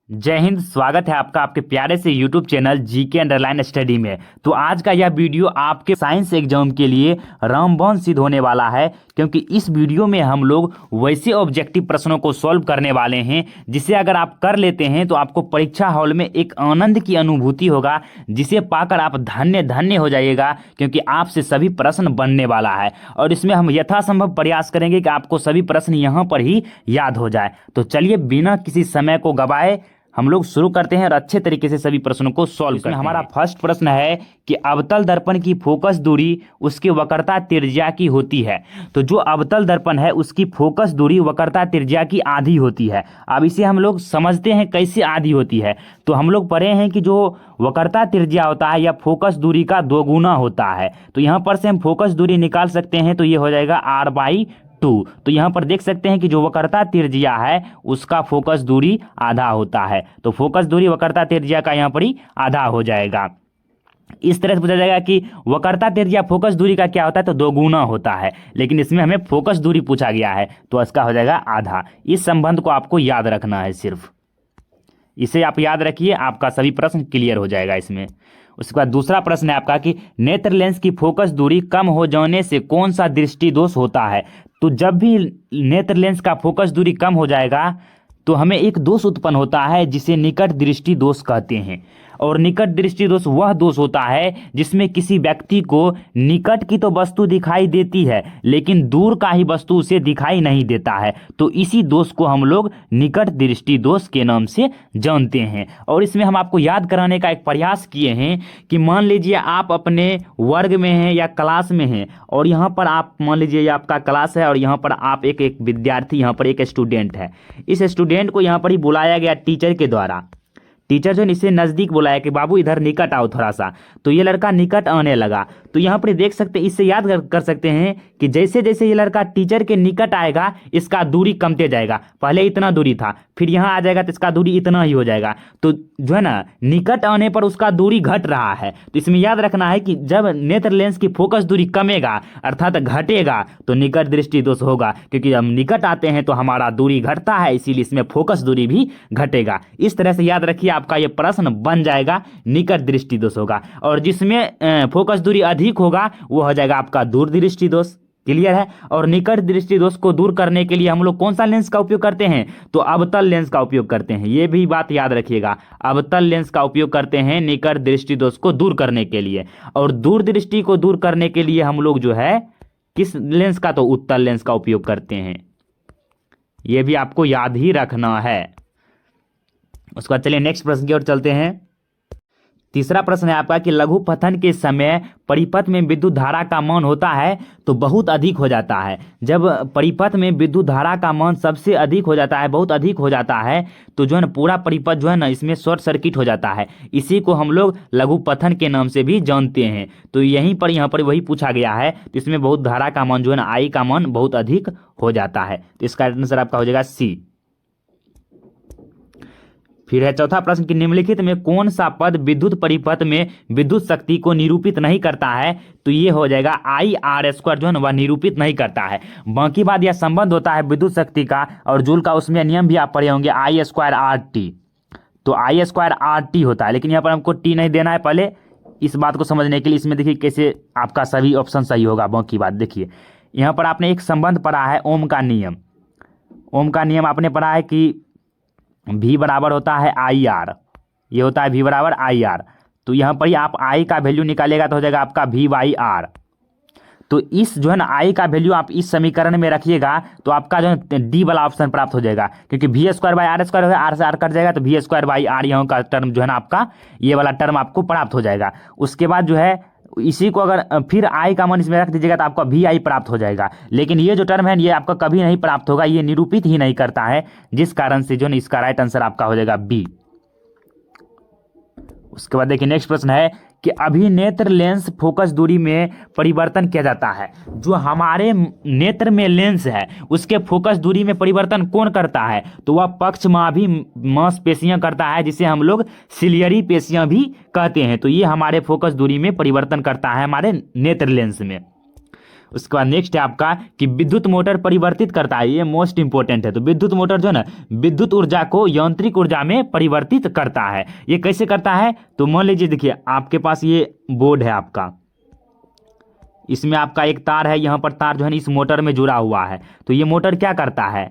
जय हिंद। स्वागत है आपका आपके प्यारे से YouTube channel GK underline study में। तो आज का यह वीडियो आपके साइंस एग्जाम के लिए रामबाण सिद्ध होने वाला है, क्योंकि इस वीडियो में हम लोग वैसे ऑब्जेक्टिव प्रश्नों को सॉल्व करने वाले हैं जिसे अगर आप कर लेते हैं तो आपको परीक्षा हॉल में एक आनंद की अनुभूति होगा, जिसे पाकर आप धन्य धन्य हो जाइएगा, क्योंकि आपसे सभी प्रश्न बनने वाला है। और इसमें हम यथासंभव प्रयास करेंगे कि आपको सभी प्रश्न यहाँ पर ही याद हो जाए। तो चलिए बिना किसी समय को गवाए हम लोग शुरू करते हैं और अच्छे तरीके से सभी प्रश्नों को सॉल्व करते हैं। हमारा फर्स्ट प्रश्न है कि अवतल दर्पण की फोकस दूरी उसकी वक्रता त्रिज्या की होती है। तो जो अवतल दर्पण है उसकी फोकस दूरी वक्रता त्रिज्या की आधी होती है। अब इसे हम लोग समझते हैं कैसे आधी होती है। तो हम लोग पढ़े हैं कि जो वक्रता त्रिज्या होता है या फोकस दूरी का दोगुना होता है। तो यहाँ पर से हम फोकस दूरी निकाल सकते हैं, तो ये हो जाएगा r/2। तो यहाँ पर देख सकते हैं कि जो वक्रता त्रिज्या है उसका फोकस दूरी आधा होता है। तो फोकस दूरी वक्रता त्रिज्या का यहाँ पर ही आधा हो जाएगा। इस तरह से पूछा जाएगा कि वक्रता त्रिज्या फोकस दूरी का क्या होता है, तो दोगुना होता है, लेकिन इसमें हमें फोकस दूरी पूछा गया है तो इसका हो जाएगा आधा। इस संबंध को आपको याद रखना है, सिर्फ इसे आप याद रखिए, आपका सभी प्रश्न क्लियर हो जाएगा इसमें। उसके बाद दूसरा प्रश्न है आपका कि नेत्र लेंस की फोकस दूरी कम हो जाने से कौन सा दृष्टि दोष होता है। तो जब भी नेत्र लेंस का फोकस दूरी कम हो जाएगा तो हमें एक दोष उत्पन्न होता है जिसे निकट दृष्टि दोष कहते हैं। और निकट दृष्टि दोष वह दोष होता है जिसमें किसी व्यक्ति को निकट की तो वस्तु दिखाई देती है लेकिन दूर का ही वस्तु उसे दिखाई नहीं देता है। तो इसी दोष को हम लोग निकट दृष्टि दोष के नाम से जानते हैं। और इसमें हम आपको याद कराने का एक प्रयास किए हैं कि मान लीजिए आप अपने वर्ग में हैं या क्लास में हैं, और यहाँ पर आप मान लीजिए ये आपका क्लास है और यहाँ पर आप एक विद्यार्थी, यहाँ पर एक स्टूडेंट है। इस स्टूडेंट को यहाँ पर ही बुलाया गया टीचर के द्वारा। टीचर जो है इसे नज़दीक बुलाया कि बाबू इधर निकट आओ थोड़ा सा। तो ये लड़का निकट आने लगा। तो यहाँ पर देख सकते हैं, इससे याद कर सकते हैं कि जैसे जैसे ये लड़का टीचर के निकट आएगा इसका दूरी कमते जाएगा। पहले इतना दूरी था, फिर यहाँ आ जाएगा तो इसका दूरी इतना ही हो जाएगा। तो जो है ना, निकट आने पर उसका दूरी घट रहा है। तो इसमें याद रखना है कि जब नेत्र लेंस की फोकस दूरी कमेगा अर्थात घटेगा तो निकट दृष्टि दोष होगा, क्योंकि जब निकट आते हैं तो हमारा दूरी घटता है, इसीलिए इसमें फोकस दूरी भी घटेगा। इस तरह से याद रखिए, आपका ये प्रश्न बन जाएगा, निकट दृष्टि दोष होगा। और जिसमें फोकस दूरी अधिक होगा वो हो जाएगा आपका दूर दृष्टि दोष। क्लियर है। और निकट दृष्टि दोष को दूर करने के लिए हम लोग कौन सा लेंस का उपयोग करते हैं, तो अवतल लेंस का उपयोग करते हैं। ये भी बात याद रखिएगा, अवतल लेंस का उपयोग करते हैं निकट दृष्टि दोष को दूर करने के लिए। और दूर दृष्टि को दूर करने के लिए हम लोग जो है किस लेंस का, तो उत्तल लेंस का उपयोग करते हैं। ये भी आपको याद ही रखना है। उसके बाद चलिए नेक्स्ट प्रश्न की ओर चलते हैं। तीसरा प्रश्न है आपका कि लघु पतन के समय परिपथ में विद्युत धारा का मान होता है तो बहुत अधिक हो जाता है। जब परिपथ में विद्युत धारा का मान सबसे अधिक हो जाता है, बहुत अधिक हो जाता है, तो जो है ना पूरा परिपथ जो है ना इसमें शॉर्ट सर्किट हो जाता है। इसी को हम लोग लघु पतन के नाम से भी जानते हैं। तो यहीं पर यहाँ पर वही पूछा गया है। तो इसमें बहुत धारा का मान जो है ना आई का मान बहुत अधिक हो जाता है। तो इसका आंसर आपका हो जाएगा सी। फिर है चौथा प्रश्न कि निम्नलिखित में कौन सा पद विद्युत परिपथ में विद्युत शक्ति को निरूपित नहीं करता है। तो ये हो जाएगा I/R² जो है ना वह निरूपित नहीं करता है। बाकी बात यह संबंध होता है विद्युत शक्ति का और जूल का, उसमें नियम भी आप पढ़े होंगे I²RT। तो I²RT होता है, लेकिन यहाँ पर हमको T नहीं देना है। पहले इस बात को समझने के लिए इसमें देखिए कैसे आपका सभी ऑप्शन सही होगा। बाकी बात देखिए, यहाँ पर आपने एक संबंध पढ़ा है ओम का नियम। ओम का नियम आपने पढ़ा है कि V बराबर होता है IR, ये होता है V बराबर IR। तो यहाँ पर ही आप I का वैल्यू निकालेगा तो हो जाएगा आपका V/R। तो इस जो है ना I का वैल्यू आप इस समीकरण में रखिएगा तो आपका जो है D वाला ऑप्शन प्राप्त हो जाएगा, क्योंकि V²/R² होगा, R से R कट जाएगा तो V²/R यहाँ का टर्म जो है ना आपका ये वाला टर्म आपको प्राप्त हो जाएगा। उसके बाद जो है इसी को अगर फिर I का मान इसमें रख दीजिएगा तो आपका VI प्राप्त हो जाएगा। लेकिन ये जो टर्म है ये आपका कभी नहीं प्राप्त होगा, ये निरूपित ही नहीं करता है, जिस कारण से जो है इसका राइट आंसर आपका हो जाएगा बी। उसके बाद देखिए नेक्स्ट प्रश्न है कि अभिनेत्र लेंस फोकस दूरी में परिवर्तन किया जाता है। जो हमारे नेत्र में लेंस है उसके फोकस दूरी में परिवर्तन कौन करता है, तो वह पक्षमाभी मांसपेशियां करता है, जिसे हम लोग सिलियरी पेशियां भी कहते हैं। तो ये हमारे फोकस दूरी में परिवर्तन करता है हमारे नेत्र लेंस में। उसके बाद नेक्स्ट है आपका कि विद्युत मोटर परिवर्तित करता है, ये मोस्ट इंपॉर्टेंट है। तो विद्युत मोटर जो है ना विद्युत ऊर्जा को यांत्रिक ऊर्जा में परिवर्तित करता है। ये कैसे करता है? तो मान लीजिए, देखिए आपके पास ये बोर्ड है आपका, इसमें आपका एक तार है, यहाँ पर तार जो है ना इस मोटर में जुड़ा हुआ है। तो ये मोटर क्या करता है,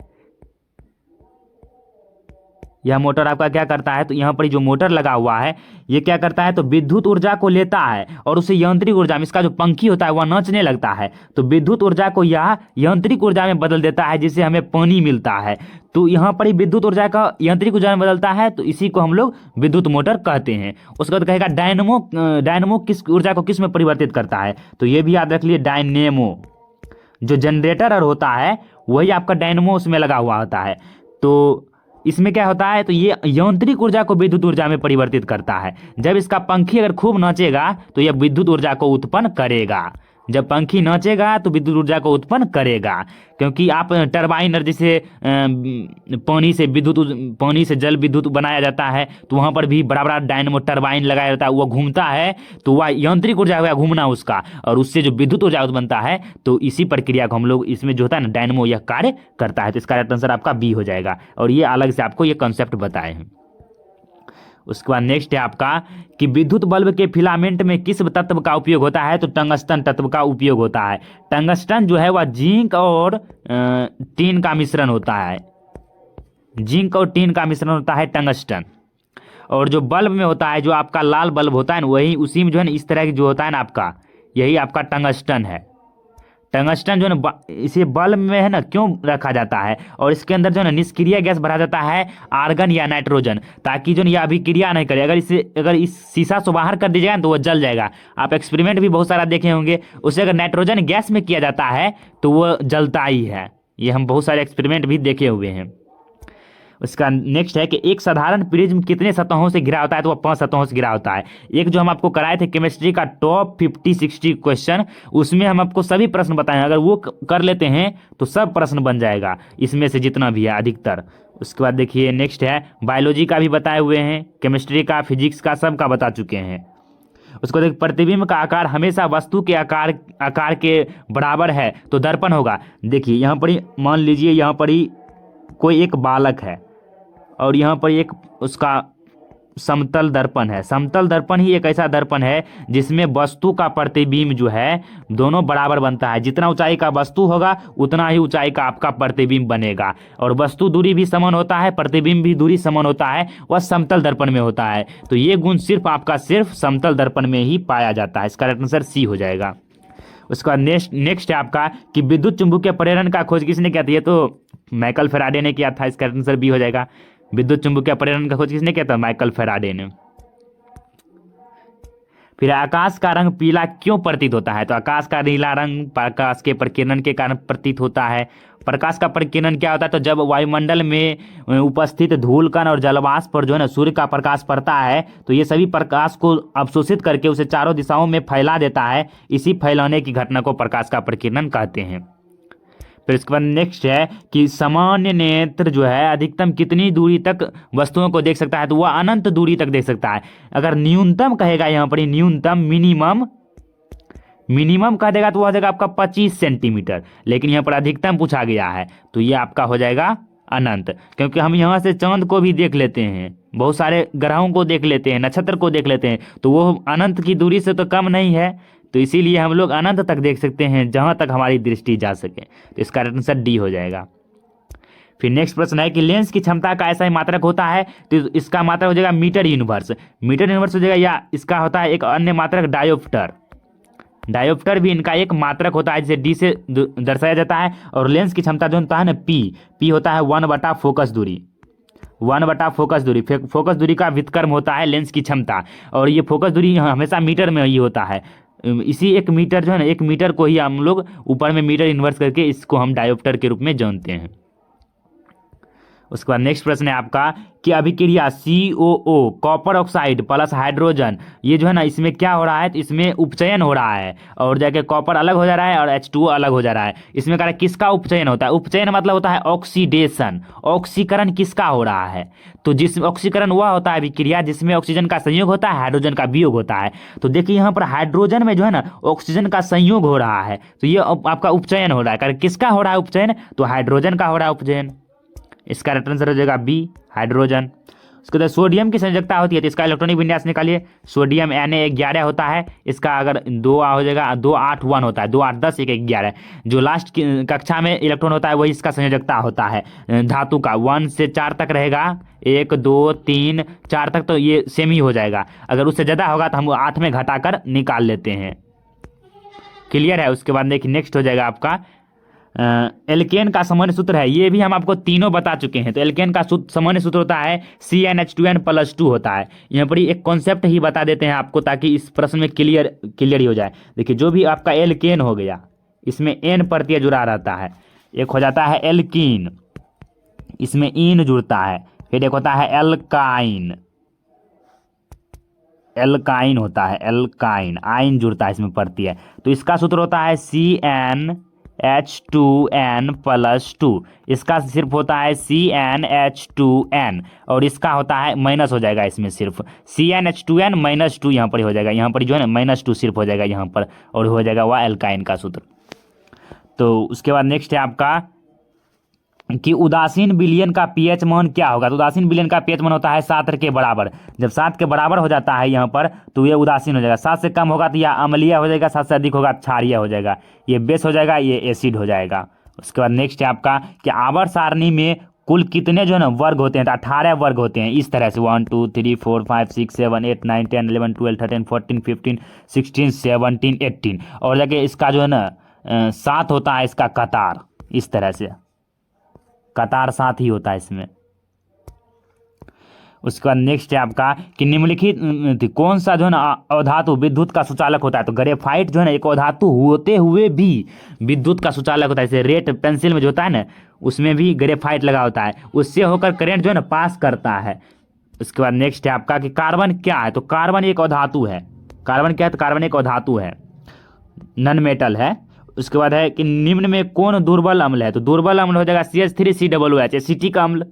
यह मोटर आपका क्या करता है, तो यहाँ पर जो मोटर लगा हुआ है ये क्या करता है, तो विद्युत ऊर्जा को लेता है और उसे यांत्रिक ऊर्जा में, इसका जो पंखी होता है वह नाचने लगता है, तो विद्युत ऊर्जा को यह यांत्रिक ऊर्जा में बदल देता है, जिससे हमें पानी मिलता है। तो यहाँ पर ही विद्युत ऊर्जा का यांत्रिक ऊर्जा में बदलता है, तो इसी को हम लोग विद्युत मोटर कहते हैं। उसके बाद कहेगा डायनमो, डायनमो किस ऊर्जा को किस में परिवर्तित करता है, तो ये भी याद रख लिए, डायनेमो। जो जनरेटर और होता है वही आपका डायनमो उसमें लगा हुआ होता है। तो इसमें क्या होता है, तो ये यांत्रिक ऊर्जा को विद्युत ऊर्जा में परिवर्तित करता है। जब इसका पंखी अगर खूब नाचेगा तो यह विद्युत ऊर्जा को उत्पन्न करेगा। जब पंखी नाचेगा तो विद्युत ऊर्जा को उत्पन्न करेगा, क्योंकि आप टरबाइन जैसे पानी से विद्युत, पानी से जल विद्युत बनाया जाता है, तो वहाँ पर भी बड़ा बड़ा डायनमो टरबाइन लगाया जाता है, वो घूमता है, तो वह यांत्रिक ऊर्जा हुआ घूमना उसका, और उससे जो विद्युत ऊर्जा बनता है, तो इसी प्रक्रिया को हम लोग इसमें जो होता है ना डायनमो यह कार्य करता है। तो इसका राइट आंसर आपका बी हो जाएगा, और ये अलग से आपको ये कॉन्सेप्ट बताए हैं। उसके बाद नेक्स्ट है आपका कि विद्युत बल्ब के फिलामेंट में किस तत्व का उपयोग होता है, तो टंगस्टन तत्व का उपयोग होता है। टंगस्टन जो है वह जिंक और टीन का मिश्रण होता है, जिंक और टीन का मिश्रण होता है टंगस्टन। और जो बल्ब में होता है, जो आपका लाल बल्ब होता है ना, वही उसी में जो है ना इस तरह की जो होता है ना आपका, यही आपका टंगस्टन है। टंगस्टन जो है ना इसे बल्ब में है ना क्यों रखा जाता है, और इसके अंदर जो है ना निष्क्रिय गैस भरा जाता है, आर्गन या नाइट्रोजन, ताकि जो है यह अभिक्रिया नहीं करे। अगर इस शीशा से बाहर कर दीजिएगा तो वह जल जाएगा। आप एक्सपेरिमेंट भी बहुत सारा देखे होंगे, उसे अगर नाइट्रोजन गैस में किया जाता है तो वह जलता ही है। ये हम बहुत सारे एक्सपेरिमेंट भी देखे हुए हैं। उसका नेक्स्ट है कि एक साधारण प्रिज्म कितने सतहों से घिरा होता है, तो वह 5 सतहों से घिरा होता है। एक जो हम आपको कराए थे केमिस्ट्री का टॉप 50-60 क्वेश्चन, उसमें हम आपको सभी प्रश्न बताए, अगर वो कर लेते हैं तो सब प्रश्न बन जाएगा, इसमें से जितना भी है अधिकतर। उसके बाद देखिए नेक्स्ट है बायोलॉजी का भी बताए हुए हैं, केमिस्ट्री का, फिजिक्स का, सब का बता चुके हैं। उसको देख, प्रतिबिंब का आकार हमेशा वस्तु के आकार के बराबर है तो दर्पण होगा। देखिए यहाँ पर ही मान लीजिए, यहाँ पर ही कोई एक बालक है और यहाँ पर एक उसका समतल दर्पण है। समतल दर्पण ही एक ऐसा दर्पण है जिसमें वस्तु का प्रतिबिंब जो है दोनों बराबर बनता है। जितना ऊंचाई का वस्तु होगा उतना ही ऊंचाई का आपका प्रतिबिंब बनेगा, और वस्तु दूरी भी समान होता है, प्रतिबिंब भी दूरी समान होता है, वह समतल दर्पण में होता है। तो ये गुण सिर्फ आपका सिर्फ समतल दर्पण में ही पाया जाता है। इसका आंसर सी हो जाएगा। उसके बाद नेक्स्ट है आपका कि विद्युत चुंबकीय प्रेरण का खोज किसने किया था, ये तो माइकल फैराडे ने किया था। इसका आंसर बी हो जाएगा। विद्युत चुंबकीय प्रेरण का खोज किसने किया था, माइकल फैराडे ने। फिर आकाश का रंग पीला क्यों प्रतीत होता है, तो आकाश का नीला रंग प्रकाश के प्रकीर्णन के कारण प्रतीत होता है। प्रकाश का प्रकीर्णन क्या होता है, तो जब वायुमंडल में उपस्थित धूल कण और जलवाष्प पर जो है ना सूर्य का प्रकाश पड़ता है, तो ये सभी प्रकाश को अवशोषित करके उसे चारों दिशाओं में फैला देता है। इसी फैलाने की घटना को प्रकाश का प्रकीर्णन कहते हैं। फिर इसके बाद नेक्स्ट है कि सामान्य नेत्र जो है अधिकतम कितनी दूरी तक वस्तुओं को देख सकता है, तो वह अनंत दूरी तक देख सकता है। अगर न्यूनतम कहेगा, यहाँ पर न्यूनतम मिनिमम कह देगा तो वह हो जाएगा आपका 25 सेंटीमीटर, लेकिन यहाँ पर अधिकतम पूछा गया है तो ये आपका हो जाएगा अनंत। क्योंकि हम यहाँ से चांद को भी देख लेते हैं, बहुत सारे ग्रहों को देख लेते हैं, नक्षत्र को देख लेते हैं, तो वो अनंत की दूरी से तो कम नहीं है, तो इसीलिए हम लोग अनंत तक देख सकते हैं, जहां तक हमारी दृष्टि जा सके। तो इसका आंसर डी हो जाएगा। फिर नेक्स्ट प्रश्न है कि लेंस की क्षमता का ऐसा ही मात्रक होता है, तो इसका मात्रक हो जाएगा मीटर यूनिवर्स। मीटर यूनिवर्स हो जाएगा, या इसका होता है एक अन्य मात्रक डायोप्टर। डायोप्टर भी इनका एक मात्रक होता है जिसे डी से दर्शाया जाता है। और लेंस की क्षमता जो होता है ना पी होता है 1/फोकस दूरी, 1/फोकस दूरी। फोकस दूरी का व्युत्क्रम होता है लेंस की क्षमता, और ये फोकस दूरी हमेशा मीटर में ही होता है। इसी एक मीटर जो है ना, एक मीटर को ही हम लोग ऊपर में मीटर इन्वर्स करके इसको हम डायोप्टर के रूप में जानते हैं। उसके बाद नेक्स्ट प्रश्न है आपका कि अभिक्रिया COO copper oxide plus hydrogen, ये जो है ना इसमें क्या हो रहा है, तो इसमें उपचयन हो रहा है और जाके कॉपर अलग हो जा रहा है और H2O अलग हो जा रहा है। इसमें कह रहा है किसका उपचयन होता है, उपचयन मतलब होता है ऑक्सीडेशन, ऑक्सीकरण किसका हो रहा है, तो जिस ऑक्सीकरण वह होता है अभिक्रिया जिसमें ऑक्सीजन का संयोग होता है, हाइड्रोजन का वियोग होता है। तो देखिए यहाँ पर हाइड्रोजन में जो है ना ऑक्सीजन का संयोग हो रहा है, तो ये आपका उपचयन हो रहा है। कारण किसका हो रहा है उपचयन, तो हाइड्रोजन का हो रहा है उपचयन। इसका राइट आंसर हो जाएगा बी, हाइड्रोजन। उसके बाद सोडियम की संयोजकता होती है, तो इसका इलेक्ट्रॉनिक विन्यास निकालिए। सोडियम Na11 होता है, इसका अगर 2 हो जाएगा 2 8 1 होता है, 2 8 10 1 11। जो लास्ट कक्षा में इलेक्ट्रॉन होता है वही इसका संयोजकता होता है धातु का। 1 से 4 तक रहेगा, 1 2 3 4 तक तो ये सेम ही हो जाएगा। अगर उससे ज़्यादा होगा तो हम 8 में घटाकर निकाल लेते हैं। क्लियर है। उसके बाद देखिए नेक्स्ट हो जाएगा आपका एल्केन का सामान्य सूत्र है, ये भी हम आपको तीनों बता चुके हैं। तो एल्केन का सामान्य सूत्र होता है CnH2n+2 होता है। यहाँ पर ही एक कॉन्सेप्ट ही बता देते हैं आपको ताकि इस प्रश्न में क्लियर ही हो जाए। देखिए जो भी आपका एल्केन हो गया इसमें n प्रत्यय जुड़ा रहता है, एक हो जाता है एल्कीन, इसमें इन जुड़ता है, फिर एक होता है एल्काइन, एल्काइन होता है, एल्काइन आइन जुड़ता है इसमें प्रत्यय। तो इसका सूत्र होता है CnH2n+2, इसका सिर्फ होता है CnH2n और इसका होता है माइनस हो जाएगा इसमें सिर्फ CnH2n-2 यहाँ पर हो जाएगा, यहाँ पर जो है ना -2 सिर्फ हो जाएगा यहाँ पर और हो जाएगा वह एल्काइन का सूत्र। तो उसके बाद नेक्स्ट है आपका कि उदासीन विलयन का pH मान क्या होगा। तो उदासीन विलयन का pH मान होता है 7 के बराबर। जब 7 के बराबर हो जाता है यहाँ पर तो ये उदासीन हो जाएगा। 7 से कम होगा तो यह अम्लीय हो जाएगा, 7 से अधिक होगा क्षारीय हो जाएगा, ये बेस हो जाएगा, ये एसिड हो जाएगा। उसके बाद नेक्स्ट है आपका कि आवर्त सारणी में कुल कितने जो है ना वर्ग होते हैं, तो 18 वर्ग होते हैं इस तरह से 1 2 3 4 5 6 7 8 9 10 11 12 13 14 15 16 17 18 और जाके इसका जो है ना 7 होता है इसका कतार, इस तरह से कतार 7 ही होता है इसमें। उसके बाद नेक्स्ट है आपका कि निम्नलिखित कौन सा जो है ना अधातु विद्युत का सुचालक होता है। तो ग्रेफाइट जो है ना एक अधातु होते हुए भी विद्युत का सुचालक होता है। जैसे रेट पेंसिल में जो होता है ना उसमें भी ग्रेफाइट लगा होता है, उससे होकर करंट जो है ना पास करता है। उसके बाद नेक्स्ट है आपका कि कार्बन क्या है। तो कार्बन एक अधातु है। कार्बन क्या है, तो कार्बन एक अधातु है, नॉन मेटल है। उसके बाद है कि निम्न में कौन दुर्बल अम्ल है। तो दुर्बल अम्ल हो जाएगा CH3COOH एसिटिक अम्ल,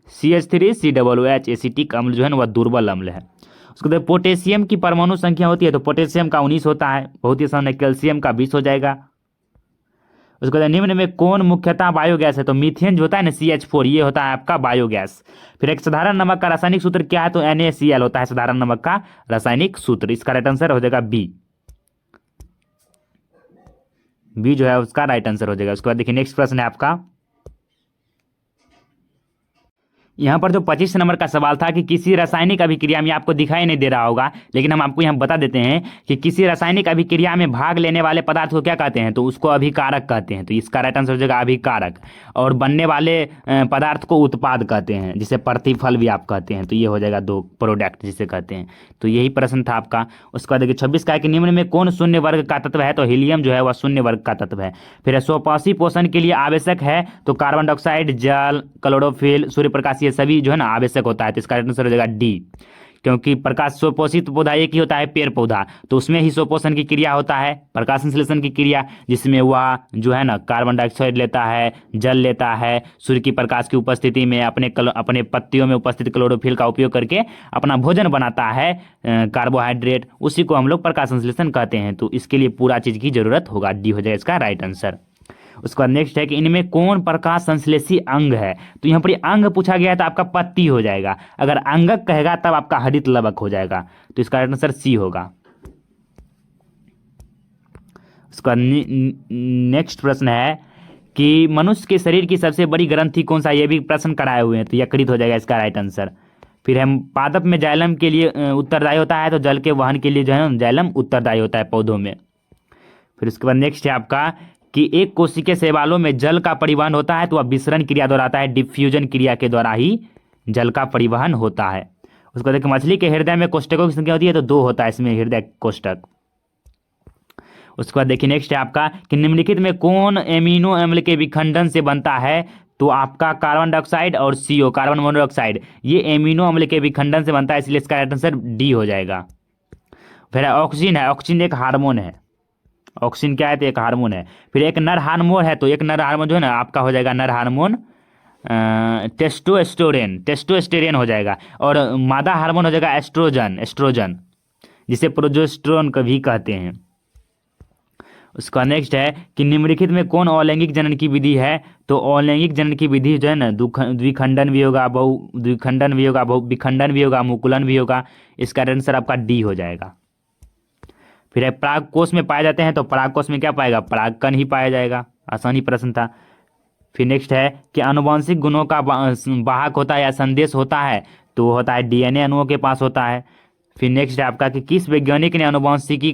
CH3COOH एसिटिक अम्ल जो है ना वह दुर्बल अम्ल है। उसके बाद पोटेशियम की परमाणु संख्या होती है, तो पोटेशियम का 19 होता है, बहुत ही आसान है। कैल्शियम का 20 हो जाएगा। उसके बाद निम्न में कौन मुख्यतः बायोगैस है। तो मीथेन जो होता है ना CH4 ये होता है आपका बायोगैस। फिर एक साधारण नमक का रासायनिक सूत्र क्या है, तो NaCl होता है साधारण नमक का रासायनिक सूत्र। इसका राइट आंसर हो जाएगा बी जो है उसका राइट आंसर हो जाएगा। उसके बाद देखिए नेक्स्ट प्रश्न है आपका, यहाँ पर जो 25 नंबर का सवाल था कि किसी रासायनिक अभिक्रिया में, आपको दिखाई नहीं दे रहा होगा लेकिन हम आपको यहाँ बता देते हैं कि किसी रासायनिक अभिक्रिया में भाग लेने वाले पदार्थ को क्या कहते हैं, तो उसको अभिकारक कहते हैं। तो इसका राइट आंसर हो जाएगा अभिकारक। और बनने वाले पदार्थ को उत्पाद कहते हैं, जिसे प्रतिफल भी आप कहते हैं। तो ये हो जाएगा 2 प्रोडक्ट जिसे कहते हैं। तो यही प्रश्न था आपका। उसके बाद देखिए 26 का है कि निम्न में कौन शून्य वर्ग का तत्व है। तो हीलियम जो है वह शून्य वर्ग का तत्व है। फिर स्वपाशी पोषण के लिए आवश्यक है, तो कार्बन डाइऑक्साइड, जल, क्लोरोफिल, सूर्य प्रकाश ये सभी जो है ना आवश्यक होता है। तो इसका आंसर हो जाएगा डी, क्योंकि प्रकाश स्वपोषित पौधा एक ही होता है पेड़ पौधा, तो उसमें ही स्वपोषण की क्रिया होता है, प्रकाश संश्लेषण की क्रिया, जिसमें वह जो है ना कार्बन डाइऑक्साइड लेता है, जल लेता है, सूर्य की प्रकाश की उपस्थिति में अपने पत्तियों में उपस्थित क्लोरोफिल का उपयोग करके अपना भोजन बनाता है, कार्बोहाइड्रेट, उसी को हम लोग प्रकाश संश्लेषण कहते हैं। तो इसके लिए पूरा चीज की जरूरत होगा, डी हो जाएगा इसका राइट आंसर। उसके बाद नेक्स्ट है कि इनमें कौन प्रकाश संश्लेषी अंग है। तो यहाँ पर अंग पूछा गया है तो आपका पत्ती हो जाएगा, अगर अंगक कहेगा तब आपका हरित लवक हो जाएगा। तो इसका आंसर सी होगा। उसका नेक्स्ट प्रश्न है कि मनुष्य के शरीर की सबसे बड़ी ग्रंथि कौन सा, ये भी प्रश्न कराए हुए हैं। तो यकृत हो जाएगा इसका राइट आंसर। फिर हम पादप में जाइलम के लिए उत्तरदायी होता है, तो जल के वहन के लिए जो है जाइलम उत्तरदायी होता है पौधों में। फिर उसके बाद नेक्स्ट है आपका कि एक कोशिकीय शैवालों में जल का परिवहन होता है, तो वह विसरण क्रिया द्वारा आता है, डिफ्यूजन क्रिया के द्वारा ही जल का परिवहन होता है। उसको देखिए मछली के हृदय में कोष्ठकों की संख्या होती है, तो 2 होता है इसमें हृदय कोष्ठक। उसके बाद देखिए नेक्स्ट है आपका कि निम्नलिखित में कौन एमिनो अम्ल के विखंडन से बनता है। तो आपका कार्बन डाइऑक्साइड और CO कार्बन मोनोऑक्साइड ये एमिनो अम्ल के विखंडन से बनता है, इसलिए इसका राइट आंसर डी हो जाएगा। फिर ऑक्सीजन है, ऑक्सीजन एक हार्मोन है। ऑक्सीजन क्या है? तो एक हार्मोन है। फिर एक नर हार्मोन है, तो एक नर हार्मोन जो है ना आपका हो जाएगा नर हार्मोन टेस्टोस्टेरोन, टेस्टोस्टेरोन हो जाएगा। और मादा हार्मोन हो जाएगा एस्ट्रोजन, एस्ट्रोजन जिसे प्रोजेस्टेरोन कभी कहते हैं। उसका नेक्स्ट है कि निम्नलिखित में कौन अलैंगिक जनन की विधि है? तो अलैंगिक जनन की विधि जो है ना द्विखंडन भी होगा, बहु द्विखंडन भी होगा, बहु विखंडन भी होगा, मुकुलन भी होगा। इसका आंसर आपका डी हो जाएगा। फिर है पराग कोष में पाए जाते हैं, तो पराग कोष में क्या पाएगा? परागकण ही पाया जाएगा। आसानी प्रश्न था। फिर नेक्स्ट है कि आनुवंशिक गुणों का वाहक होता है या संदेश होता है, तो वो होता है DNA अणुओं के पास होता है। फिर नेक्स्ट है आपका कि किस वैज्ञानिक ने अनुवांशिकी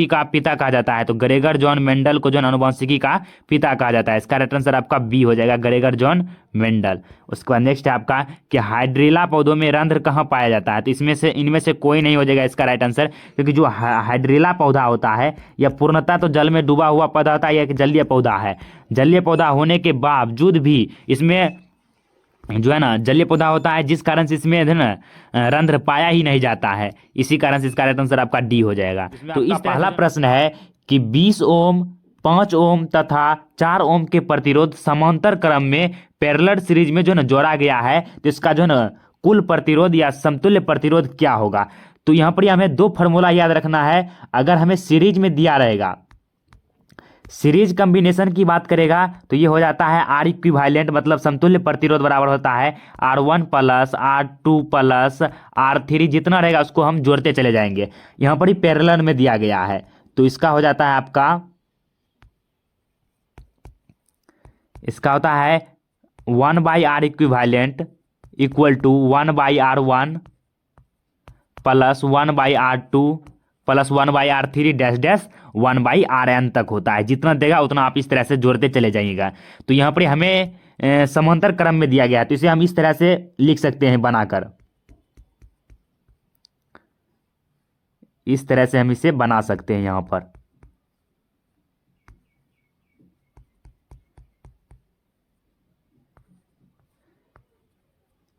का पिता कहा जाता है? तो ग्रेगर जॉन मेंडल को जो अनुवांशिकी का पिता कहा जाता है। इसका राइट आंसर आपका बी हो जाएगा, ग्रेगर जॉन मेंडल। उसके बाद नेक्स्ट है आपका कि हाइड्रिला पौधों में रंध्र कहाँ पाया जाता है? तो इनमें से कोई नहीं हो जाएगा इसका राइट आंसर, क्योंकि जो हाइड्रिला पौधा होता है यह पूर्णतः तो जल में डूबा हुआ पौधा होता है, यह एक जलीय पौधा है। जलीय पौधा होने के बावजूद भी इसमें जो है ना जलीय पौधा होता है, जिस कारण से इसमें है ना रंध्र पाया ही नहीं जाता है। इसी कारण से इसका राइट आंसर आपका डी हो जाएगा। तो इस पहला प्रश्न है कि 20 ओम, 5 ओम तथा 4 ओम के प्रतिरोध समांतर क्रम में पैरेलल सीरीज में जो ना जोड़ा गया है, तो इसका जो है ना कुल प्रतिरोध या समतुल्य प्रतिरोध क्या होगा? तो यहाँ पर हमें दो फॉर्मूला याद रखना है। अगर हमें सीरीज में दिया रहेगा, सीरीज कॉम्बिनेशन की बात करेगा, तो ये हो जाता है आर इक्विवेलेंट, मतलब समतुल्य प्रतिरोध बराबर होता है R1 plus R2 plus R3, जितना रहेगा उसको हम जोड़ते चले जाएंगे। यहाँ पर ही पैरेलल में दिया गया है, तो इसका हो जाता है आपका, इसका होता है 1/R equivalent equal to 1/R1 plus 1/R2 plus 1/R3 dash dash 1/Rn तक होता है। जितना देगा उतना आप इस तरह से जोड़ते चले जाइएगा। तो यहाँ पर हमें समांतर क्रम में दिया गया है, तो इसे हम इस तरह से लिख सकते हैं बनाकर। इस तरह से हम इसे बना सकते हैं यहाँ पर।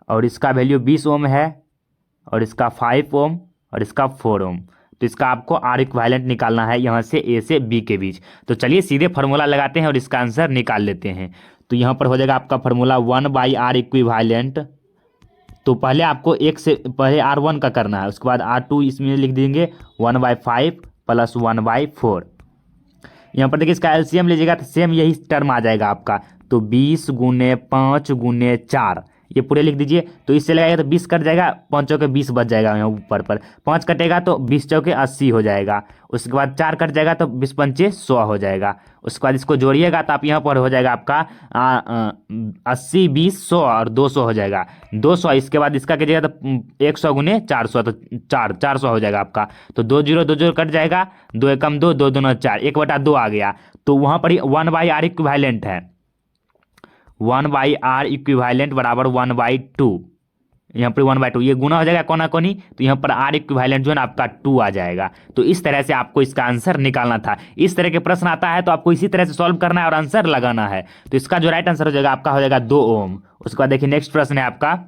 और इसका वैल्यू 20 ओम है, और इसका 5 ओम, और इसका 4 ओम। तो इसका आपको आर इक्विवेलेंट निकालना है यहाँ से ए से बी के बीच। तो चलिए सीधे फार्मूला लगाते हैं और इसका आंसर निकाल लेते हैं। तो यहाँ पर हो जाएगा आपका फार्मूला 1/R इक्विवेलेंट। तो पहले आपको एक से पहले R1 का करना है, उसके बाद R2 इसमें लिख देंगे 1/5 प्लस 1/4। यहाँ पर देखिए इसका एलसीएम लीजिएगा तो सेम यही टर्म आ जाएगा आपका। तो 20 गुने 5 गुने 4 ये पूरे लिख दीजिए। तो इससे लगाएगा तो 20 कट जाएगा, 5 चौके 20 बच जाएगा यहाँ ऊपर पर। 5 कटेगा तो 20 चौके 80 हो जाएगा। उसके बाद 4 कट जाएगा तो 20 पंचे 100 हो जाएगा। उसके बाद इसको जोड़िएगा तो आप यहाँ पर हो जाएगा आपका 80 20 100 और 200 हो जाएगा 200। इसके बाद इसका कीजिएगा तो 100 गुने 400, तो 400 हो जाएगा आपका। तो 2 0 कट जाएगा, 2 एकम 2, 2 दूना 4, 1/2 आ गया। तो वहाँ पर ही 1/R इक्विवेलेंट है, 1/R इक्विवेलेंट बराबर 1/2। यहाँ पर 1/2 ये गुना हो जाएगा कोना कोनी, तो यहाँ पर R इक्विवेलेंट जो है ना आपका 2 आ जाएगा। तो इस तरह से आपको इसका आंसर निकालना था। इस तरह के प्रश्न आता है तो आपको इसी तरह से सॉल्व करना है और आंसर लगाना है। तो इसका जो राइट आंसर हो जाएगा आपका हो जाएगा 2 ओम। उसके बाद देखिए नेक्स्ट प्रश्न है आपका।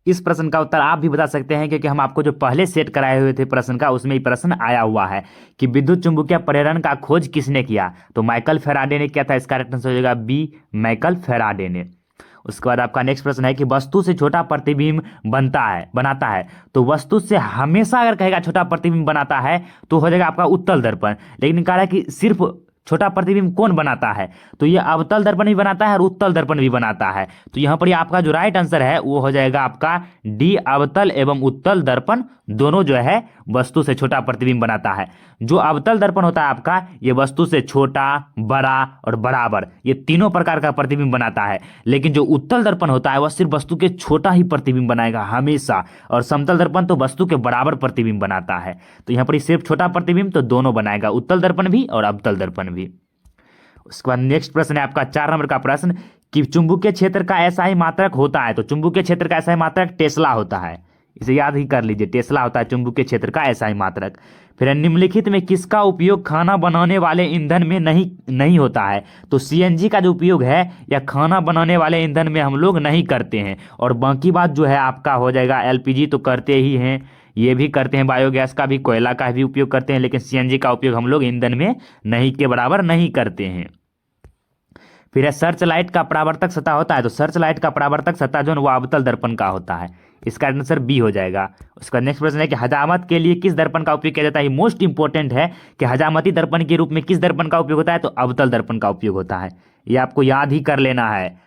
इस प्रश्न का उत्तर आप भी बता सकते हैं, क्योंकि हम आपको जो पहले सेट कराए हुए थे प्रश्न का उसमें ही प्रश्न आया हुआ है कि विद्युत चुंबकीय प्रेरण का खोज किसने किया? तो माइकल फैराडे ने किया था। इसका राइट आंसर हो जाएगा बी, माइकल फैराडे ने। उसके बाद आपका नेक्स्ट प्रश्न है कि वस्तु से छोटा प्रतिबिंब बनाता है। तो वस्तु से हमेशा अगर कहेगा छोटा प्रतिबिंब बनाता है तो हो जाएगा आपका उत्तल दर्पण। लेकिन कह रहा है कि सिर्फ छोटा प्रतिबिंब कौन बनाता है? तो ये अवतल दर्पण भी बनाता है और उत्तल दर्पण भी बनाता है। तो यहाँ पर आपका जो राइट आंसर है वो हो जाएगा आपका डी, अवतल एवं उत्तल दर्पण दोनों जो है वस्तु से छोटा प्रतिबिंब बनाता है। जो अवतल दर्पण होता है आपका ये वस्तु से छोटा, बड़ा और बराबर ये तीनों प्रकार का प्रतिबिंब बनाता है। लेकिन जो उत्तल दर्पण होता है वह सिर्फ वस्तु के छोटा ही प्रतिबिंब बनाएगा हमेशा, और समतल दर्पण तो वस्तु के बराबर प्रतिबिंब बनाता है। तो यहाँ पर सिर्फ छोटा प्रतिबिंब तो दोनों बनाएगा, उत्तल दर्पण भी और अवतल दर्पण भी। उसके बाद नेक्स्ट प्रश्न है आपका 4 नंबर का प्रश्न कि चुंबकीय क्षेत्र का ऐसा ही मात्रक होता है। तो चुंबकीय क्षेत्र का ऐसा ही मात्रक टेस्ला होता है। इसे याद ही कर लीजिए, टेस्ला होता है चुंबकीय क्षेत्र का SI मात्रक। फिर निम्नलिखित में किसका उपयोग खाना बनाने वाले ईंधन में नहीं नहीं होता है? तो CNG का जो उपयोग है या खाना बनाने वाले ईंधन में हम लोग नहीं करते हैं। और बाकी बात जो है आपका हो जाएगा LPG तो करते ही हैं, ये भी करते हैं, बायोगैस का भी, कोयला का भी उपयोग करते हैं, लेकिन CNG का उपयोग हम लोग ईंधन में नहीं के बराबर नहीं करते हैं। फिर है सर्च लाइट का परावर्तक सतह होता है, तो सर्च लाइट का परावर्तक सतह जो है वो अवतल दर्पण का होता है। इसका आंसर बी हो जाएगा। उसका नेक्स्ट प्रश्न है कि हजामत के लिए किस दर्पण का उपयोग किया जाता है? मोस्ट इंपॉर्टेंट है कि हजामती दर्पण के रूप में किस दर्पण का उपयोग होता है? तो अवतल दर्पण का उपयोग होता है। ये आपको याद ही कर लेना है,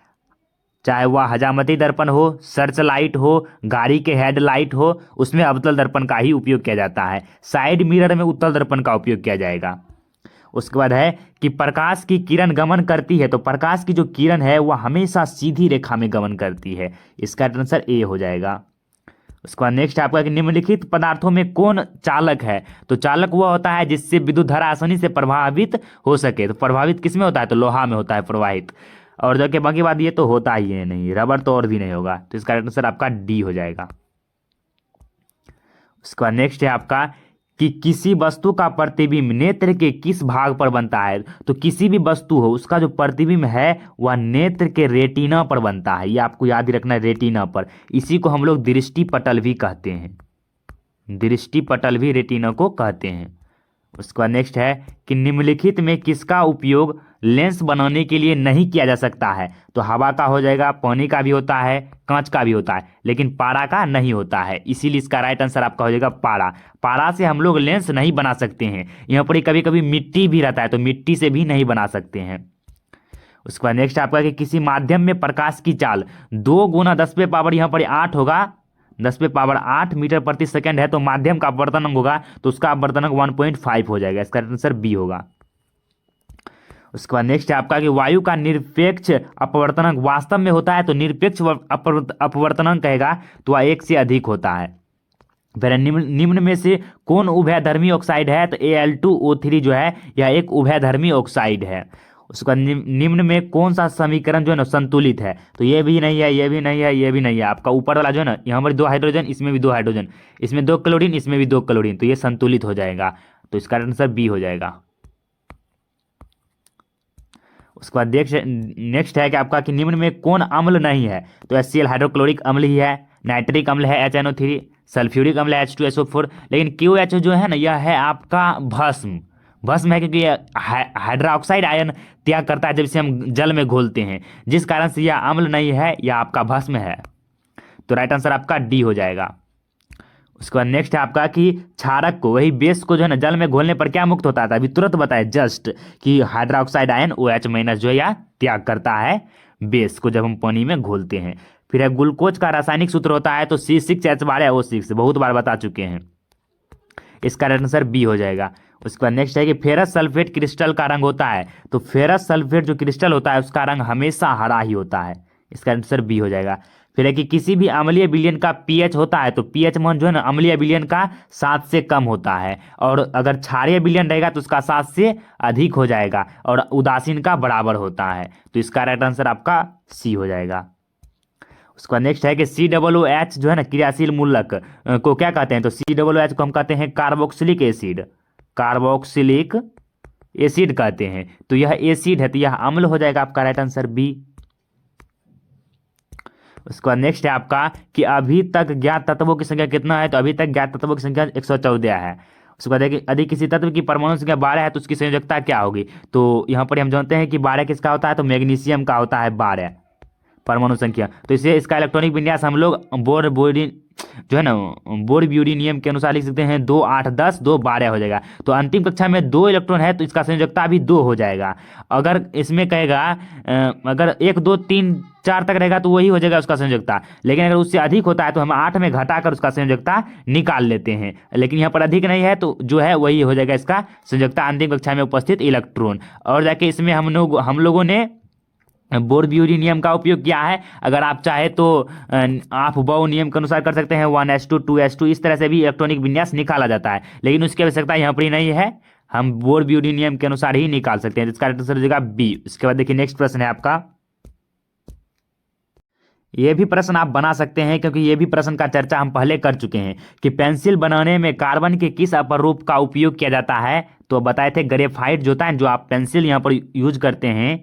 चाहे वह हजामती दर्पण हो, सर्च लाइट हो, गाड़ी के हेडलाइट हो, उसमें अवतल दर्पण का ही उपयोग किया जाता है। साइड मिरर में उत्तल दर्पण का उपयोग किया जाएगा। उसके बाद है कि प्रकाश की किरण गमन करती है, तो प्रकाश की जो किरण है वह हमेशा सीधी रेखा में गमन करती है। इसका आंसर ए हो जाएगा। उसके बाद नेक्स्ट आपका कि निम्नलिखित पदार्थों में कौन चालक है? तो चालक वह होता है जिससे विद्युत धारा आसानी से प्रभावित हो सके। तो प्रभावित किस में होता है? तो लोहा में होता है प्रवाहित। और जो कि बाकी बात ये तो होता ही है नहीं, रबर तो और भी नहीं होगा। तो इसका आंसर आपका डी हो जाएगा। उसके बाद नेक्स्ट है आपका कि किसी वस्तु का प्रतिबिंब नेत्र के किस भाग पर बनता है? तो किसी भी वस्तु हो उसका जो प्रतिबिंब है वह नेत्र के रेटिना पर बनता है। ये आपको याद ही रखना है, रेटिना पर। इसी को हम लोग दृष्टि पटल भी कहते हैं, दृष्टि पटल भी रेटिना को कहते हैं। उसके बाद नेक्स्ट है कि निम्नलिखित में किसका उपयोग लेंस बनाने के लिए नहीं किया जा सकता है? तो हवा का हो जाएगा, पानी का भी होता है, कांच का भी होता है, लेकिन पारा का नहीं होता है। इसीलिए इसका राइट आंसर आपका हो जाएगा पारा। पारा से हम लोग लेंस नहीं बना सकते हैं। यहाँ पर कभी कभी मिट्टी भी रहता है, तो मिट्टी से भी नहीं बना सकते हैं। उसके बाद नेक्स्ट आपका कि किसी माध्यम में प्रकाश की चाल 2 गुना 10 पे पावर यहाँ पर 8 होगा, 10 पे पावर 8 मीटर प्रति सेकंड है, तो माध्यम का अपवर्तनांक होगा, तो उसका अपवर्तनांक 1.5 हो जाएगा। इसका आंसर बी होगा। उसके बाद नेक्स्ट है आपका कि वायु का निरपेक्ष अपवर्तनांक वास्तव में होता है, तो निरपेक्ष अपवर्तनांक कहेगा तो वह 1 से अधिक होता है। फिर निम्न में से कौन उभयधर्मी ऑक्साइड है? तो Al2O3 जो है यह एक उभयधर्मी ऑक्साइड है। उसका निम्न में कौन सा समीकरण जो है ना संतुलित है? तो ये भी नहीं है, ये भी नहीं है, ये भी नहीं है। आपका ऊपर वाला जो है ना, यहाँ पर 2 हाइड्रोजन, इसमें भी 2 हाइड्रोजन, इसमें 2 क्लोरीन, इसमें भी 2 क्लोरीन, तो ये संतुलित हो जाएगा। तो इसका आंसर बी हो जाएगा। उसके बाद नेक्स्ट है कि आपका कि निम्न में कौन अम्ल नहीं है? तो HCl हाइड्रोक्लोरिक अम्ल ही है, नाइट्रिक अम्ल है HNO3, सल्फ्यूरिक अम्ल है H2SO4, लेकिन KOH जो है ना यह है आपका भस्म। भस्म है क्योंकि यह हाइड्रोक्साइड आयन त्याग करता है जब इसे हम जल में घोलते हैं, जिस कारण से यह अम्ल नहीं है, यह आपका भस्म है। तो राइट आंसर आपका डी हो जाएगा। उसके बाद नेक्स्ट है आपका कि क्षारक को, वही बेस को जो है ना जल में घोलने पर क्या मुक्त होता था? अभी तुरंत बताए जस्ट कि हाइड्रोक्साइड आयन OH- जो है या त्याग करता है बेस को जब हम पानी में घोलते हैं। फिर है ग्लूकोज का रासायनिक सूत्र होता है, तो C6H12O6, बहुत बार बता चुके हैं। इसका आंसर बी हो जाएगा। उसके बाद नेक्स्ट है कि फेरस सल्फेट क्रिस्टल का रंग होता है, तो फेरस सल्फेट जो क्रिस्टल होता है उसका रंग हमेशा हरा ही होता है। इसका आंसर बी हो जाएगा। फिर है कि किसी भी अम्लीय विलयन का pH होता है, तो pH मान जो है ना अम्लीय विलयन का 7 से कम होता है, और अगर क्षारीय विलयन रहेगा तो उसका 7 से अधिक हो जाएगा, और उदासीन का बराबर होता है। तो इसका राइट आंसर आपका सी हो जाएगा। उसका नेक्स्ट है कि COOH जो है ना क्रियाशील मूलक को क्या कहते हैं? तो COOH को हम कहते हैं कार्बोक्सिलिक एसिड, कार्बोक्सिलिक एसिड कहते हैं। तो यह एसिड है, तो यह अम्ल हो जाएगा। आपका राइट आंसर बी। उसके बाद नेक्स्ट है आपका कि अभी तक ज्ञात तत्वों की संख्या कितना है? तो अभी तक ज्ञात तत्वों की संख्या 114 है। उसके बाद यदि किसी तत्व की परमाणु संख्या 12 है तो उसकी संयोजकता क्या होगी? तो यहाँ पर हम जानते हैं कि 12 किसका होता है? तो मैग्नीशियम का होता है 12 परमाणु संख्या। तो इसे इसका इलेक्ट्रॉनिक विन्यास हम लोग जो है ना बोर ब्यूडिनियम के अनुसार लिख सकते हैं 2 8 10 2 12 हो जाएगा। तो अंतिम कक्षा में 2 इलेक्ट्रॉन है तो इसका संयोजकता भी 2 हो जाएगा। अगर इसमें कहेगा अगर 1 2 3 4 तक रहेगा तो वही हो जाएगा उसका संयोजकता, लेकिन अगर उससे अधिक होता है तो हम 8 में घटाकर उसका संयोजकता निकाल लेते हैं, लेकिन यहाँ पर अधिक नहीं है तो जो है वही हो जाएगा इसका संयोजकता अंतिम कक्षा में उपस्थित इलेक्ट्रॉन। और जाके इसमें हम लोगों ने बोर ब्यूरी नियम का उपयोग किया है। अगर आप चाहे तो आप बाउ नियम के अनुसार कर सकते हैं 1s2 2s2, इस तरह से भी इलेक्ट्रॉनिक विन्यास निकाला जाता है, लेकिन उसकी आवश्यकता यहाँ पर ही नहीं है, हम बोर ब्यूरी नियम के अनुसार ही निकाल सकते हैं। इसका आंसर हो जाएगा बी। इसके बाद देखिए नेक्स्ट प्रश्न है आपका ये भी प्रश्न आप बना सकते हैं, क्योंकि ये भी प्रश्न का चर्चा हम पहले कर चुके हैं कि पेंसिल बनाने में कार्बन के किस अपरूप का उपयोग किया जाता है। तो बताए थे ग्रेफाइट जो होता है, जो आप पेंसिल यहाँ पर यूज करते हैं,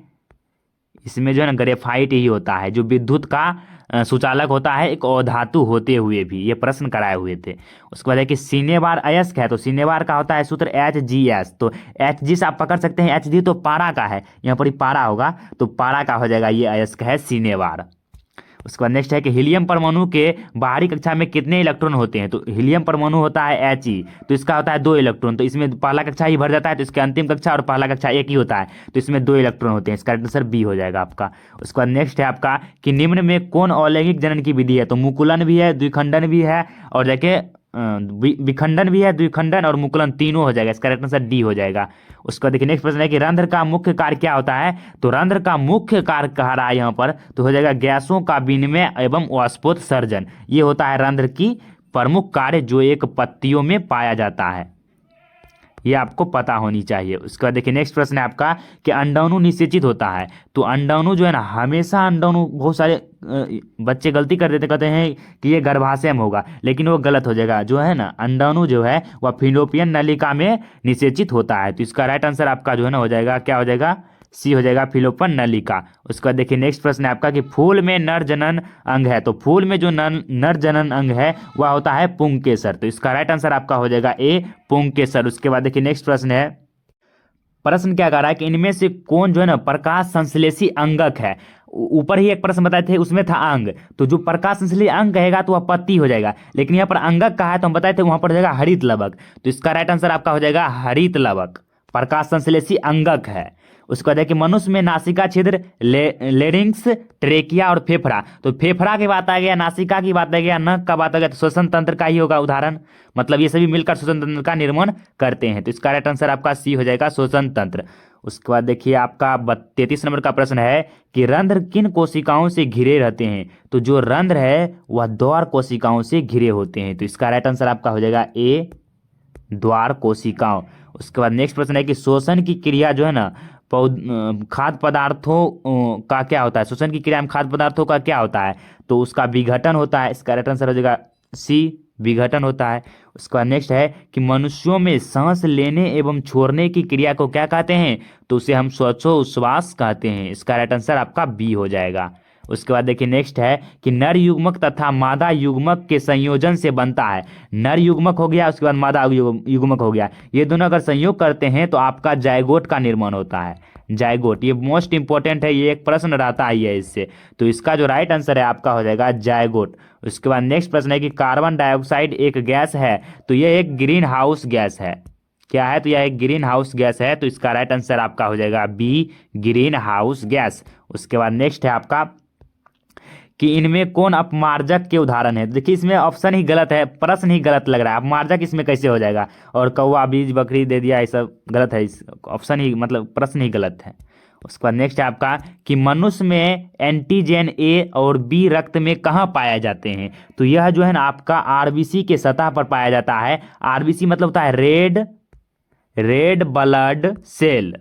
इसमें जो है ना ग्रेफाइट ही होता है, जो विद्युत का सुचालक होता है, एक अधातु होते हुए भी। ये प्रश्न कराए हुए थे। उसके बाद है कि सिनेबार अयस्क है, तो सिनेबार का होता है सूत्र HGS। तो HG से आप पकड़ सकते हैं, HG तो पारा का है, यहाँ पर ही पारा होगा, तो पारा का हो जाएगा, ये अयस्क है सिनेबार। उसके बाद नेक्स्ट है कि हीलियम परमाणु के बाहरी कक्षा में कितने इलेक्ट्रॉन होते हैं। तो हीलियम परमाणु होता है He, तो इसका होता है 2 इलेक्ट्रॉन। तो इसमें पहला कक्षा ही भर जाता है, तो इसके अंतिम कक्षा और पहला कक्षा एक ही होता है, तो इसमें 2 इलेक्ट्रॉन होते हैं। इसका आंसर बी हो जाएगा आपका। उसके बाद नेक्स्ट है आपका कि निम्न में कौन अलैंगिक जनन की विधि है। तो मुकुलन भी है, द्विखंडन भी है, और देखिए विखंडन भी है, द्विखंडन और मुकुलन तीनों हो जाएगा। इसका आंसर डी हो जाएगा। उसका देखिए नेक्स्ट प्रश्न है कि रंध्र का मुख्य कार्य क्या होता है। तो रंध्र का मुख्य कार्य कह रहा है यहाँ पर, तो हो जाएगा गैसों का विनिमय एवं वाष्पोत सर्जन। ये होता है रंध्र की प्रमुख कार्य, जो एक पत्तियों में पाया जाता है। ये आपको पता होनी चाहिए। उसके बाद देखिए नेक्स्ट प्रश्न है आपका कि अंडाणु निषेचित होता है। तो अंडाणु जो है ना, हमेशा अंडाणु, बहुत सारे बच्चे गलती कर देते, कहते हैं कि ये गर्भाशय में होगा, लेकिन वो गलत हो जाएगा। जो है ना अंडाणु जो है वह फिलोपियन नलिका में निषेचित होता है। तो इसका राइट आंसर आपका जो है ना हो जाएगा, क्या हो जाएगा, सी हो जाएगा, फिलोपन नलिका। उसके बाद देखिए नेक्स्ट प्रश्न है आपका कि फूल में नर जनन अंग है। तो फूल में जो नर जनन अंग है वह होता है पुंकेसर। तो इसका राइट आंसर आपका हो जाएगा ए, पुंकेसर। उसके बाद देखिए नेक्स्ट प्रश्न है, प्रश्न क्या कर रहा है कि इनमें से कौन जो है ना प्रकाश संश्लेषी अंगक है। ऊपर ही एक प्रश्न बताए थे, उसमें था अंग, तो जो प्रकाश संश्लेषी अंग कहेगा तो वह पत्ती हो जाएगा, लेकिन यहाँ पर अंगक कहा है तो हम बताए थे वहां पर हो जाएगा हरित लवक। तो इसका राइट आंसर आपका हो जाएगा हरित लवक, प्रकाश संश्लेषी अंगक है। उसके बाद है कि मनुष्य में नासिका छिद्र, लेरिंग्स, ट्रेकिया और फेफड़ा। तो फेफड़ा की बात आ गया, नासिका की बात आ गया, नक का बात आ गया, तो श्वसन तंत्र का ही होगा उदाहरण, मतलब ये सभी मिलकर श्वसन तंत्र का निर्माण करते हैं। तो इसका राइट आंसर आपका सी हो जाएगा, श्वसन तंत्र। उसके बाद देखिए आपका 33 नंबर का प्रश्न है कि रंध्र किन कोशिकाओं से घिरे रहते हैं। तो जो रंध्र है वह द्वार कोशिकाओं से घिरे होते हैं। तो इसका राइट आंसर आपका हो जाएगा ए, द्वार कोशिकाओं। उसके बाद नेक्स्ट प्रश्न है कि शोषण की क्रिया जो है ना खाद्य पदार्थों का क्या होता है। शोषण की क्रिया में खाद्य पदार्थों का क्या होता है। तो उसका विघटन होता है। इसका राइट आंसर हो जाएगा सी, विघटन होता है। उसके बाद नेक्स्ट है कि मनुष्यों में सांस लेने एवं छोड़ने की क्रिया को क्या कहते हैं। तो उसे हम श्वासोच्छ्वास कहते हैं। इसका राइट आंसर आपका बी हो जाएगा। उसके बाद देखिए नेक्स्ट है कि नर युग्मक तथा मादा युग्मक के संयोजन से बनता है। नर युग्मक हो गया, उसके बाद मादा युग्मक हो गया, ये दोनों अगर संयोग करते हैं तो आपका जायगोट का निर्माण होता है। जायगोट, ये मोस्ट इंपॉर्टेंट है, ये एक प्रश्न रहता ही है इससे। तो इसका जो राइट आंसर है आपका हो जाएगा जायगोट। उसके बाद नेक्स्ट प्रश्न है कि कार्बन डाइऑक्साइड एक गैस है। तो यह एक ग्रीन हाउस गैस है। क्या है, तो यह एक ग्रीन हाउस गैस है। तो इसका राइट आंसर आपका हो जाएगा बी, ग्रीन हाउस गैस। उसके बाद नेक्स्ट है आपका कि इनमें कौन अपमार्जक के उदाहरण है। देखिए इसमें ऑप्शन ही गलत है, प्रश्न ही गलत लग रहा है, अपमार्जक इसमें कैसे हो जाएगा। और कौवा, बीज, बकरी दे दिया, ये सब गलत है, इस ऑप्शन ही मतलब प्रश्न ही गलत है। उसके बाद नेक्स्ट है आपका कि मनुष्य में एंटीजन ए और बी रक्त में कहाँ पाए जाते हैं। तो यह जो है ना आपका आरबीसी के सतह पर पाया जाता है। आरबीसी मतलब होता है red blood cell,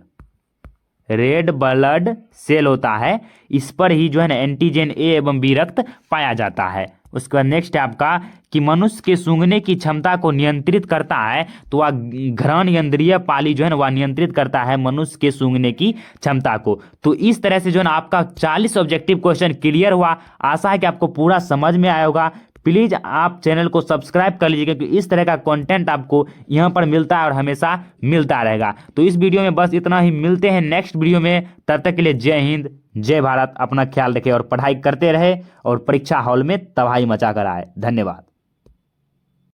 red blood cell होता है। इस पर ही जो है ना एंटीजन ए एवं बी रक्त पाया जाता है। उसके बाद नेक्स्ट है आपका कि मनुष्य के सूंघने की क्षमता को नियंत्रित करता है। तो वह घ्राणेंद्रिय पाली जो है ना वह नियंत्रित करता है मनुष्य के सूंघने की क्षमता को। तो इस तरह से जो है ना आपका 40 ऑब्जेक्टिव क्वेश्चन क्लियर हुआ। आशा है कि आपको पूरा समझ में आया होगा। प्लीज़ आप चैनल को सब्सक्राइब कर लीजिए, क्योंकि इस तरह का कंटेंट आपको यहाँ पर मिलता है और हमेशा मिलता रहेगा। तो इस वीडियो में बस इतना ही, मिलते हैं नेक्स्ट वीडियो में। तब तक के लिए जय हिंद, जय भारत। अपना ख्याल रखें और पढ़ाई करते रहे और परीक्षा हॉल में तबाही मचा कर आए। धन्यवाद।